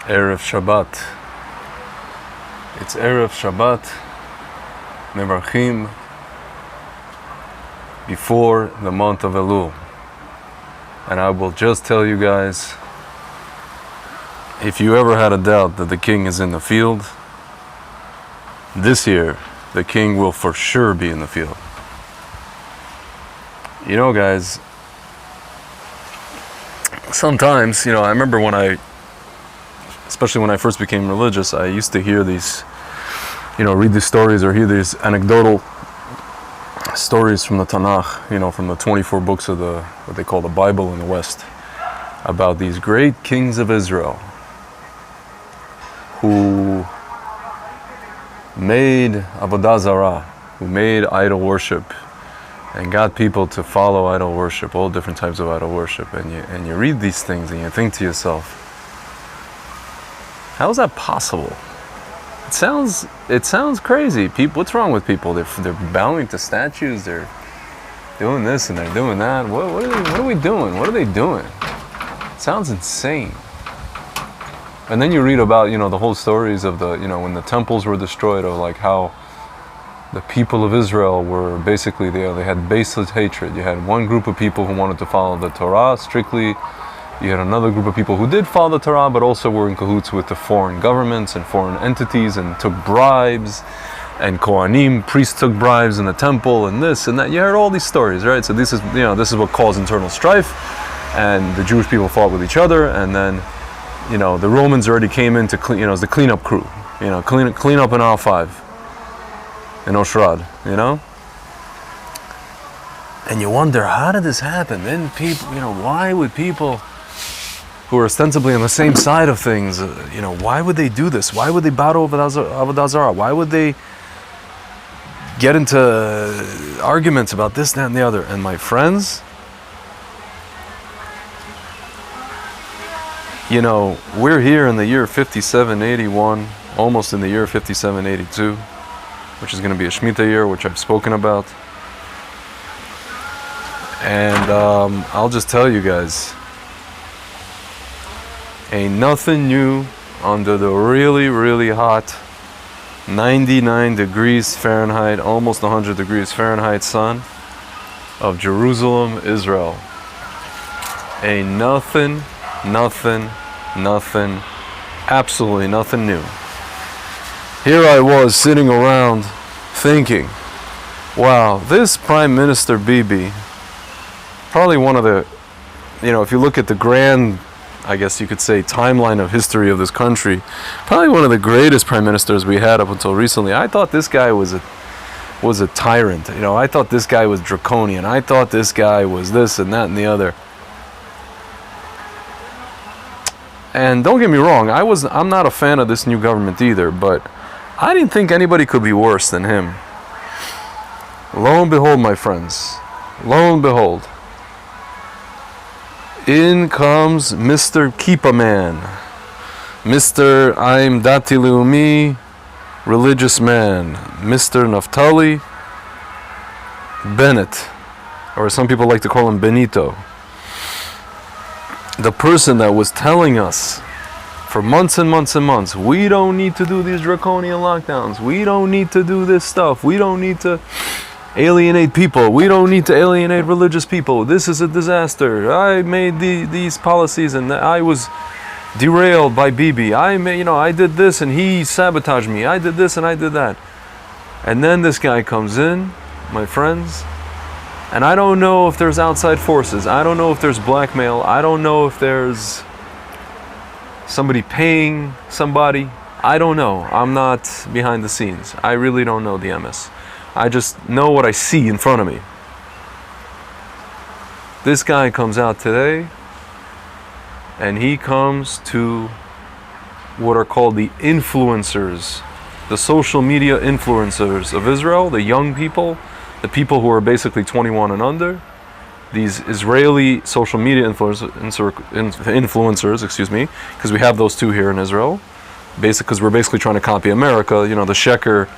Erev Shabbat. It's Erev Shabbat, Mevarchim, before the month of Elul. And I will just tell you guys, if you ever had a doubt that the king is in the field, this year the king will for sure be in the field. You know, guys, sometimes, I remember especially when I first became religious, I used to hear these, read these stories or hear these anecdotal stories from the Tanakh, from the 24 books of what they call the Bible in the West, about these great kings of Israel who made Avodah Zarah, who made idol worship, and got people to follow idol worship, all different types of idol worship. And you read these things and you think to yourself, how is that possible? It sounds crazy. People, what's wrong with people? They're bowing to statues. They're doing this and they're doing that. What are we doing? What are they doing? It sounds insane. And then you read about the whole stories of when the temples were destroyed, of like how the people of Israel were basically they had baseless hatred. You had one group of people who wanted to follow the Torah strictly. You had another group of people who did follow the Torah, but also were in cahoots with the foreign governments and foreign entities and took bribes. And Kohanim, priests, took bribes in the temple, and this and that. You heard all these stories, right? So this is what caused internal strife, and the Jewish people fought with each other, and then the Romans already came in to clean, as the cleanup crew, clean up in aisle 5. In Oshrad, and you wonder, how did this happen? Then people, why would people who are ostensibly on the same side of things, why would they do this? Why would they bow to Avodah Zarah? Why would they get into arguments about this, that, and the other? And my friends, we're here in the year 5781, almost in the year 5782. Which is going to be a Shemitah year, which I've spoken about. And I'll just tell you guys, ain't nothing new under the really, really hot 99 degrees Fahrenheit, almost 100 degrees Fahrenheit sun of Jerusalem, Israel. Ain't nothing, absolutely nothing new. Here I was sitting around thinking, wow, this Prime Minister Bibi, probably one of the, if you look at the grand, I guess you could say, timeline of history of this country, probably one of the greatest prime ministers we had up until recently. I thought this guy was a tyrant. I thought this guy was draconian. I thought this guy was this and that and the other. And don't get me wrong, I'm not a fan of this new government either, but I didn't think anybody could be worse than him. Lo and behold, my friends, lo and behold, in comes Mr. Kippah Man, Mr. I'm Dati Leumi, religious man, Mr. Naftali Bennett, or some people like to call him Benito. The person that was telling us for months and months and months, we don't need to do these draconian lockdowns. We don't need to do this stuff. We don't need to alienate people. We don't need to alienate religious people. This is a disaster. I made these policies and I was derailed by Bibi. I did this and he sabotaged me. I did this and I did that. And then this guy comes in, my friends, and I don't know if there's outside forces. I don't know if there's blackmail. I don't know if there's somebody paying somebody. I don't know. I'm not behind the scenes. I really don't know the MS. I just know what I see in front of me. This guy comes out today and he comes to what are called the influencers, the social media influencers of Israel, the young people, the people who are basically 21 and under, these Israeli social media influencers, because we have those two here in Israel, because we're basically trying to copy America, the sheker,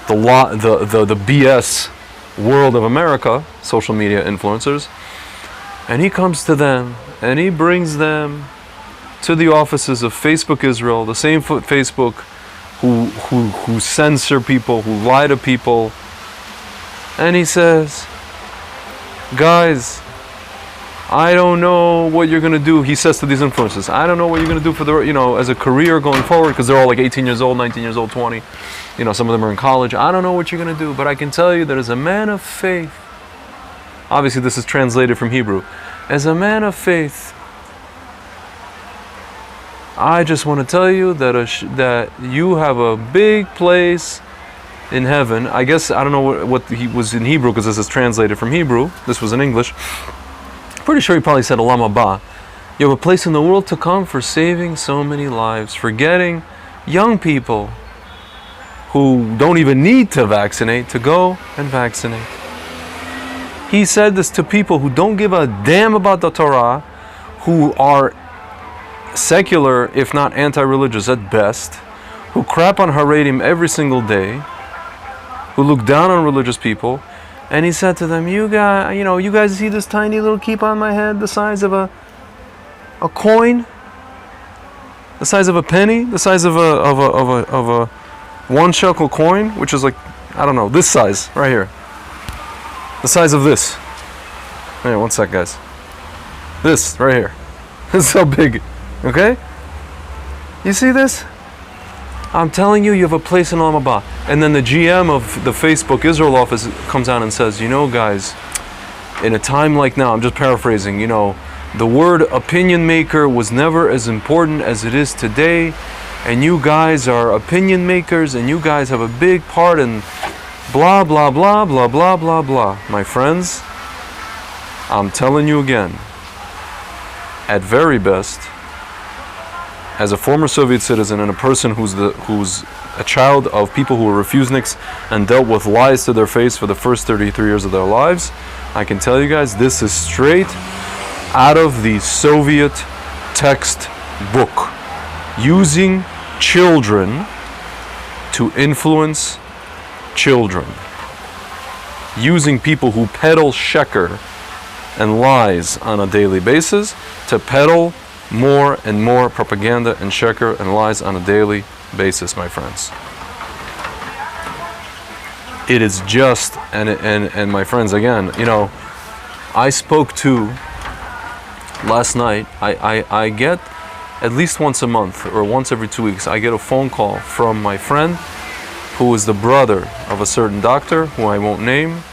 the BS world of America, social media influencers. And he comes to them and he brings them to the offices of Facebook Israel, the same Facebook who censor people, who lie to people, and he says, guys, I don't know what you're going to do. He says to these influencers, I don't know what you're going to do for the, as a career going forward, because they're all like 18 years old, 19 years old, 20. Some of them are in college. I don't know what you're going to do, but I can tell you that as a man of faith, obviously this is translated from Hebrew, as a man of faith, I just want to tell you that you have a big place in heaven. I guess, I don't know what he was in Hebrew, because this is translated from Hebrew. This was in English. Pretty sure he probably said Olam Haba. You have a place in the world to come for saving so many lives, for getting young people who don't even need to vaccinate to go and vaccinate. He said this to people who don't give a damn about the Torah, who are secular, if not anti-religious at best, who crap on Haredim every single day, who look down on religious people. And he said to them, you guys see this tiny little kippah on my head, the size of a coin, the size of a penny, the size of a 1 shekel coin, which is like, I don't know, this size right here, the size of this. Hey, one sec, guys. This right here. This is how big. Okay? You see this? I'm telling you, you have a place in Olam Haba. And then the GM of the Facebook Israel office comes out and says, guys, in a time like now, I'm just paraphrasing, the word opinion maker was never as important as it is today. And you guys are opinion makers, and you guys have a big part in blah, blah, blah, blah, blah, blah, blah. My friends, I'm telling you again, at very best, as a former Soviet citizen and a person who's a child of people who were refuseniks and dealt with lies to their face for the first 33 years of their lives, I can tell you guys, this is straight out of the Soviet textbook. Using children to influence children. Using people who peddle sheker and lies on a daily basis to peddle more and more propaganda and sheker and lies on a daily basis, my friends. It is just, and my friends, again, I spoke to, last night, I get, at least once a month or once every 2 weeks, I get a phone call from my friend who is the brother of a certain doctor, who I won't name,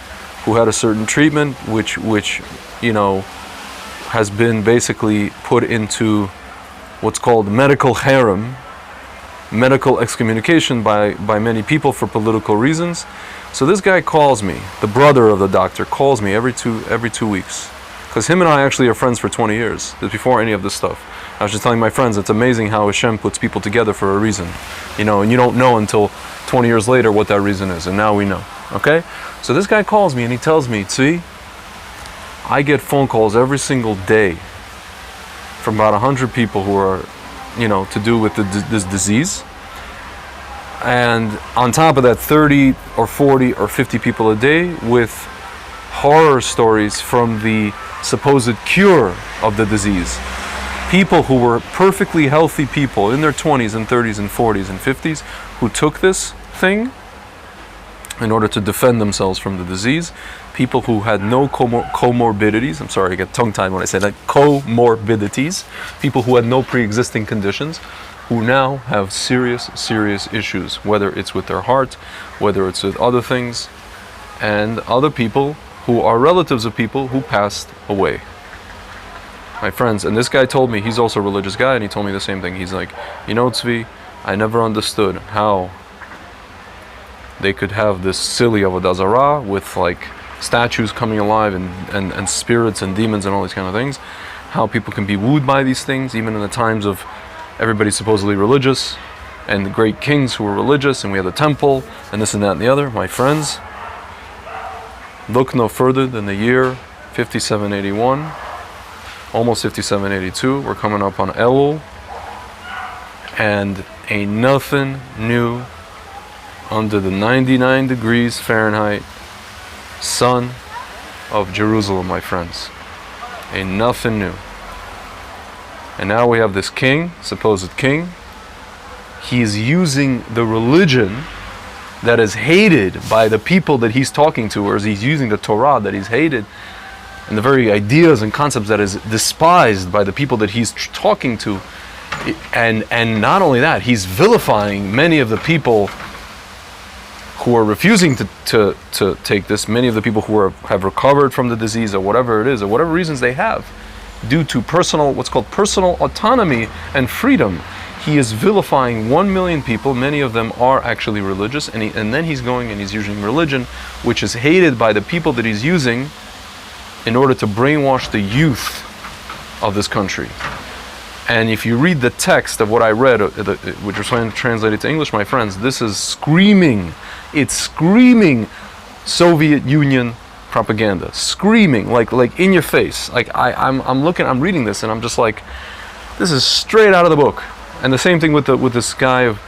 who had a certain treatment, which has been basically put into what's called medical harem, medical excommunication by many people for political reasons. So this guy calls me, the brother of the doctor calls me every two weeks, because him and I actually are friends for 20 years, before any of this stuff. I was just telling my friends, it's amazing how Hashem puts people together for a reason, and you don't know until 20 years later what that reason is, and now we know, okay? So this guy calls me and he tells me, Tzvi, I get phone calls every single day from about 100 people who are, to do with this disease. And on top of that, 30 or 40 or 50 people a day with horror stories from the supposed cure of the disease. People who were perfectly healthy people in their 20s and 30s and 40s and 50s who took this thing in order to defend themselves from the disease. People who had no comorbidities, I'm sorry, I get tongue-tied when I say that, comorbidities, people who had no pre-existing conditions, who now have serious issues, whether it's with their heart, whether it's with other things, and other people who are relatives of people who passed away. My friends, and this guy told me, he's also a religious guy, and he told me the same thing. He's like, Tzvi, I never understood how they could have this silly avodah zarah with like statues coming alive and spirits and demons and all these kind of things. How people can be wooed by these things, even in the times of everybody supposedly religious, and the great kings who were religious, and we had the temple, and this and that and the other. My friends, look no further than the year 5781, almost 5782. We're coming up on Elul, and ain't nothing new under the 99 degrees Fahrenheit sun of Jerusalem, my friends. Ain't nothing new. And now we have this king, supposed king. He is using the religion that is hated by the people that he's talking to, or he's using the Torah that he's hated, and the very ideas and concepts that is despised by the people that he's talking to. And not only that, he's vilifying many of the people who are refusing to take this, many of the people who have recovered from the disease, or whatever it is, or whatever reasons they have, due to what's called personal autonomy and freedom. He is vilifying 1 million people. Many of them are actually religious, and then he's going and he's using religion, which is hated by the people that he's using, in order to brainwash the youth of this country. And if you read the text of what I read, which was translated to English, my friends, this is screaming. It's screaming Soviet Union propaganda, screaming like in your face. Like I'm reading this, and I'm just like, this is straight out of the book. And the same thing with this guy of,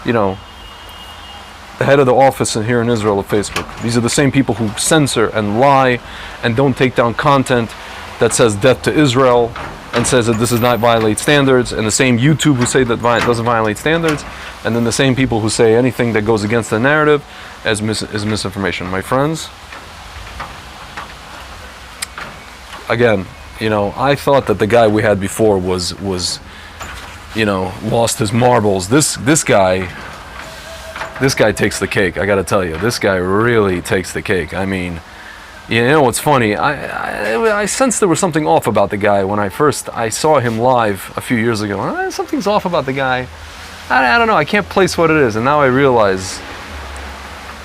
the head of the office here in Israel of Facebook. These are the same people who censor and lie and don't take down content that says death to Israel and says that this does not violate standards, and the same YouTube who say that doesn't violate standards, and then the same people who say anything that goes against the narrative is misinformation. My friends, again, I thought that the guy we had before was lost his marbles. This guy takes the cake. I got to tell you, this guy really takes the cake. I mean, what's funny? I sensed there was something off about the guy when I saw him live a few years ago. Something's off about the guy. I don't know. I can't place what it is, and now I realize.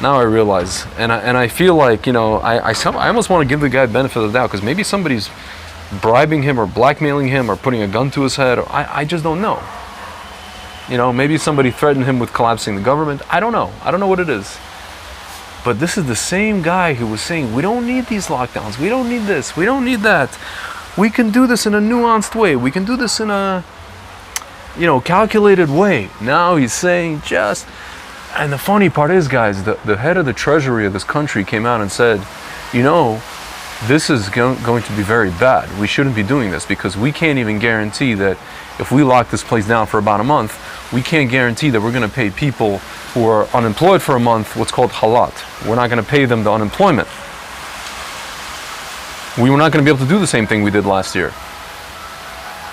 And I feel like I almost want to give the guy the benefit of the doubt, because maybe somebody's bribing him or blackmailing him or putting a gun to his head. I just don't know. Maybe somebody threatened him with collapsing the government. I don't know what it is. But this is the same guy who was saying, we don't need these lockdowns, we don't need this, we don't need that. We can do this in a nuanced way. We can do this in a calculated way. Now he's saying and the funny part is, guys, the head of the treasury of this country came out and said, this is going to be very bad. We shouldn't be doing this, because we can't even guarantee that if we lock this place down for about a month, we can't guarantee that we're going to pay people who are unemployed for a month what's called halat. We're not going to pay them the unemployment. We were not going to be able to do the same thing we did last year.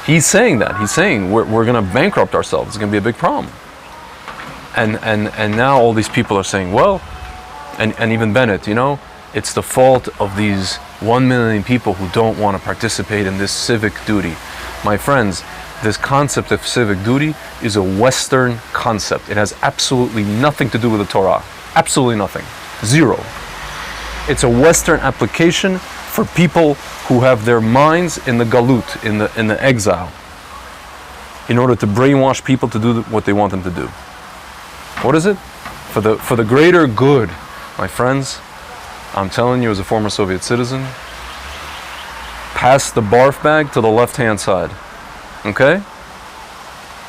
He's saying that. He's saying we're going to bankrupt ourselves. It's going to be a big problem. And now all these people are saying, well, and even Bennett, it's the fault of these 1 million people who don't want to participate in this civic duty. My friends, this concept of civic duty is a Western concept. It has absolutely nothing to do with the Torah. Absolutely nothing. Zero. It's a Western application for people who have their minds in the galut, in the exile, in order to brainwash people to do what they want them to do. What is it? For the greater good, my friends. I'm telling you, as a former Soviet citizen, pass the barf bag to the left-hand side. Okay?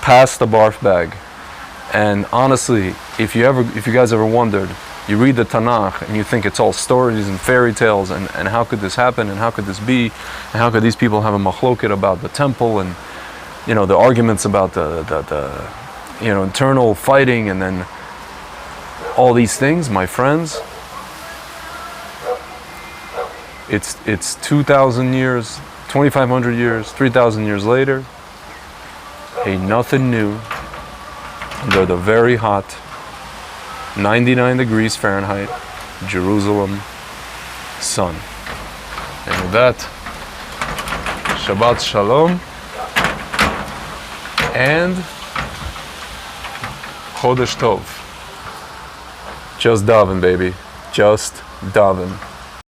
Pass the barf bag. And honestly, if you guys ever wondered, you read the Tanakh and you think it's all stories and fairy tales, and how could this happen, and how could this be, and how could these people have a machloket about the temple, and the arguments about the internal fighting, and then all these things, my friends. It's 2,000 years, 2,500 years, 3,000 years later. Ain't nothing new. Under the very hot 99 degrees Fahrenheit Jerusalem sun. And with that, Shabbat Shalom and Chodesh Tov. Just daven, baby. Just daven.